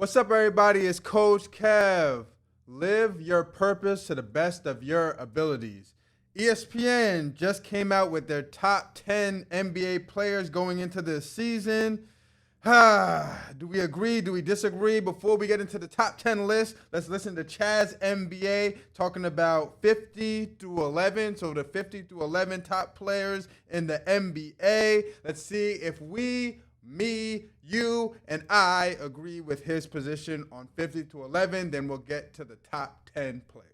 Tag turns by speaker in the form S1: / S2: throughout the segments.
S1: What's up, everybody? It's Coach Kev. Live your purpose to the best of your abilities. ESPN just came out with their top 10 NBA players going into this season. Do we agree? Do we disagree? Before we get into the top 10 list, let's listen to Chaz NBA talking about 50 through 11. So the 50 through 11 top players in the NBA. Let's see if me, you, and I agree with his position on 50 to 11. Then we'll get to the top 10 players.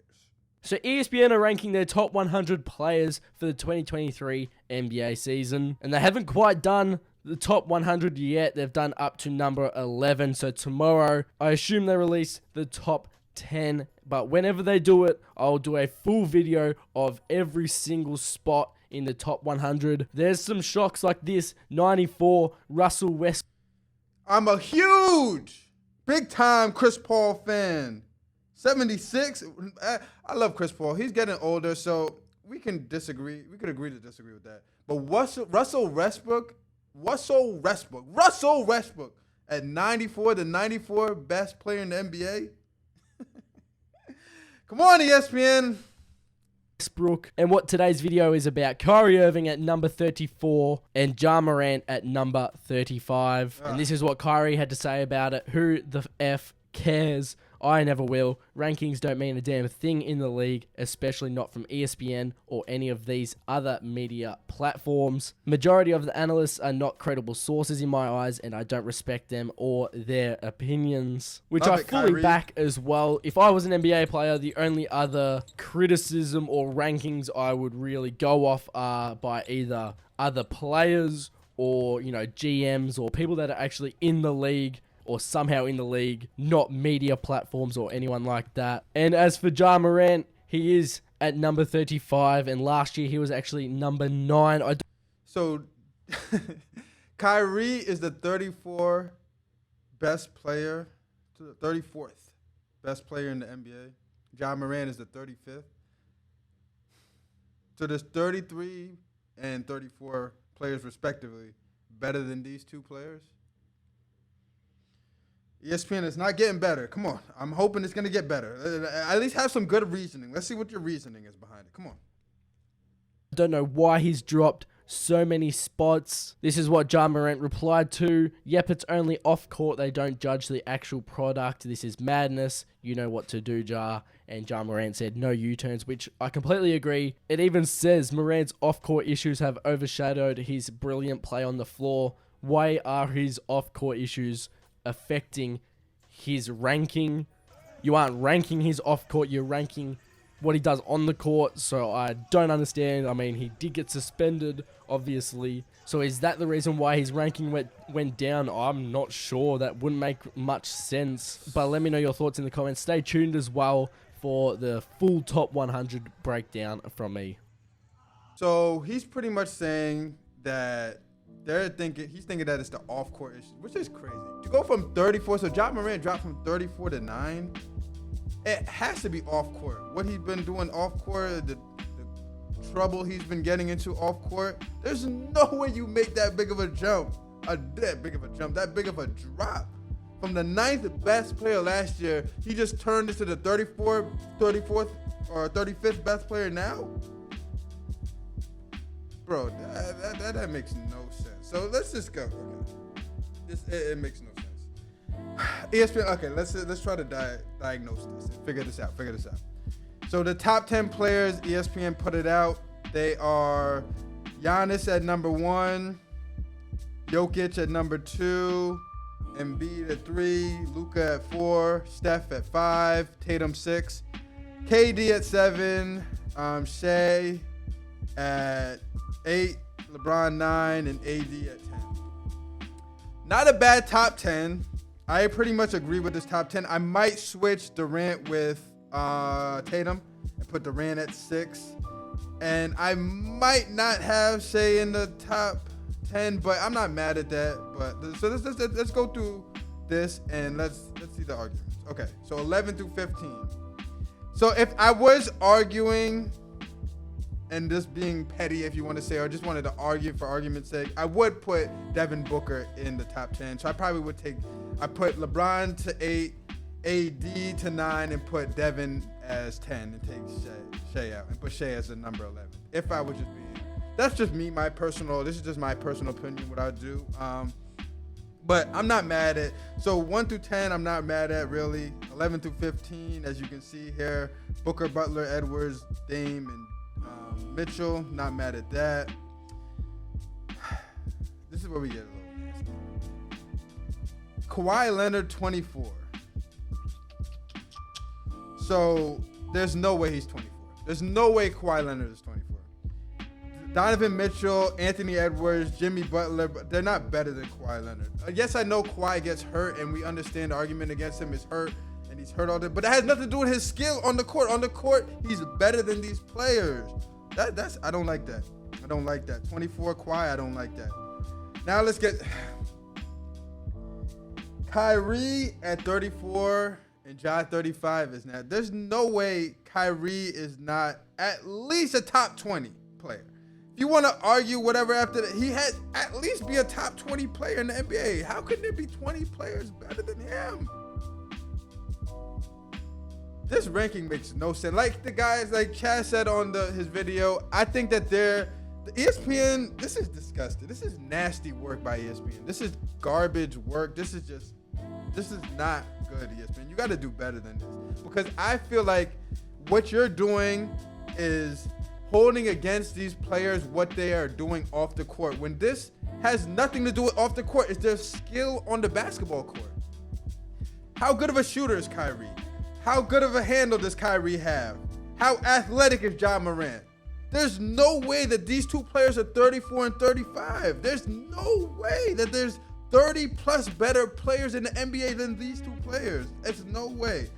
S2: So ESPN are ranking their top 100 players for the 2023 NBA season, and they haven't quite done the top 100 yet. They've done up to number 11. So tomorrow, I assume they release the top 10. But whenever they do it, I'll do a full video of every single spot in the top 100. There's some shocks like this. 94, Russell Westbrook.
S1: I'm a huge, big-time Chris Paul fan. 76. I love Chris Paul. He's getting older, so we can disagree. We could agree to disagree with that. But Russell Westbrook at 94, the 94 best player in the NBA. Come on, ESPN.
S2: Westbrook. And what today's video is about: Kyrie Irving at number 34 and Ja Morant at number 35. And this is what Kyrie had to say about it. Who the F cares? I never will. Rankings don't mean a damn thing in the league, especially not from ESPN or any of these other media platforms. Majority of the analysts are not credible sources in my eyes, and I don't respect them or their opinions, which I fully back as well. If I was an NBA player, the only other criticism or rankings I would really go off are by either other players or, GMs or people that are actually in the league, or somehow in the league, not media platforms or anyone like that. And as for Ja Morant, he is at number 35, and last year he was actually number 9.
S1: So, Kyrie is the 34th best player, to the 34th best player in the NBA. Ja Morant is the 35th. So there's 33 and 34 players respectively better than these two players. ESPN is not getting better. Come on. I'm hoping it's going to get better. At least have some good reasoning. Let's see what your reasoning is behind it. Come on.
S2: I don't know why he's dropped so many spots. This is what Ja Morant replied to. Yep, it's only off court. They don't judge the actual product. This is madness. You know what to do, Ja. And Ja Morant said no U-turns, which I completely agree. It even says Morant's off-court issues have overshadowed his brilliant play on the floor. Why are his off-court issues affecting his ranking? You aren't ranking his off-court, you're ranking what he does on the court, so I don't understand. I mean, he did get suspended, obviously, so is that the reason why his ranking went down? I'm not sure. That wouldn't make much sense, but let me know your thoughts in the comments. Stay tuned as well for the full top 100 breakdown from me.
S1: So he's pretty much saying that he's thinking that it's the off-court issue, which is crazy. To go from 34, so Ja Morant dropped from 34 to 9. It has to be off-court. What he's been doing off-court, the trouble he's been getting into off-court, there's no way you make that big of a jump, that big of a drop. From the 9th best player last year, he just turned into the 34th or 35th best player now? Bro, that makes no sense. So let's just go. Okay. It makes no sense. ESPN. Okay, let's try to diagnose this and figure this out. So the top 10 players, ESPN put it out. They are Giannis at number 1, Jokic at number 2, Embiid at 3, Luka at 4, Steph at 5, Tatum 6, KD at 7, Shea at 8, LeBron 9, and AD at 10. Not a bad top 10. I pretty much agree with this top 10. I might switch Durant with Tatum and put Durant at 6. And I might not have Shea in the top 10, but I'm not mad at that. But so let's go through this and let's see the arguments. Okay, so 11 through 15. So if I was arguing and just being petty, if you want to say, or just wanted to argue for argument's sake, I would put Devin Booker in the top 10. So I probably would take I put LeBron to 8, AD to 9, and put Devin as 10 and take Shea out and put Shea as the number 11. If I was just being, that's just me, this is just my personal opinion, what I would do. But I'm not mad at, so 1 through 10, I'm not mad at really. 11 through 15, as you can see here, Booker, Butler, Edwards, Dame, and Mitchell, not mad at that. This is where we get a little nasty. Kawhi Leonard, 24. So there's no way he's 24. There's no way Kawhi Leonard is 24. Donovan Mitchell, Anthony Edwards, Jimmy Butler, but they're not better than Kawhi Leonard. Yes, I know Kawhi gets hurt, and we understand the argument against him is hurt, and he's hurt all day, but that has nothing to do with his skill on the court. On the court, he's better than these players. I don't like that. I don't like that. 24 Kawhi, I don't like that. Now let's get Kyrie at 34 and Ja 35 is now. There's no way Kyrie is not at least a top 20 player. If you want to argue whatever after that, he had at least be a top 20 player in the NBA. How could there be 20 players better than him? This ranking makes no sense. Like the guys, like Chaz said on his video, I think that the ESPN, this is disgusting. This is nasty work by ESPN. This is garbage work. This is not good, ESPN. You got to do better than this, because I feel like what you're doing is holding against these players what they are doing off the court, when this has nothing to do with off the court. It's their skill on the basketball court. How good of a shooter is Kyrie? How good of a handle does Kyrie have? How athletic is Ja Morant? There's no way that these two players are 34 and 35. There's no way that there's 30 plus better players in the NBA than these two players. It's no way.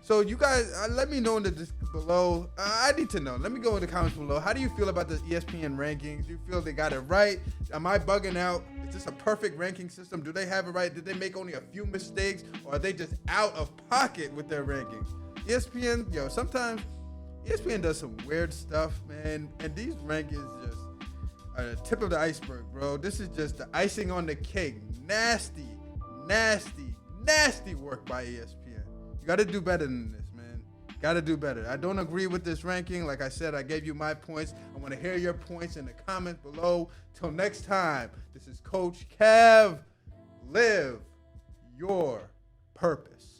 S1: So you guys, let me know in the below. I need to know. Let me go in the comments below. How do you feel about the ESPN rankings? Do you feel they got it right? Am I bugging out? Is this a perfect ranking system? Do they have it right? Did they make only a few mistakes, or are they just out of pocket with their rankings? ESPN, sometimes ESPN does some weird stuff, man. And these rankings just are the tip of the iceberg, bro. This is just the icing on the cake. Nasty, nasty, nasty work by ESPN. You got to do better than this, man. Got to do better. I don't agree with this ranking. Like I said, I gave you my points. I want to hear your points in the comments below. Till next time, this is Coach Kev. Live your purpose.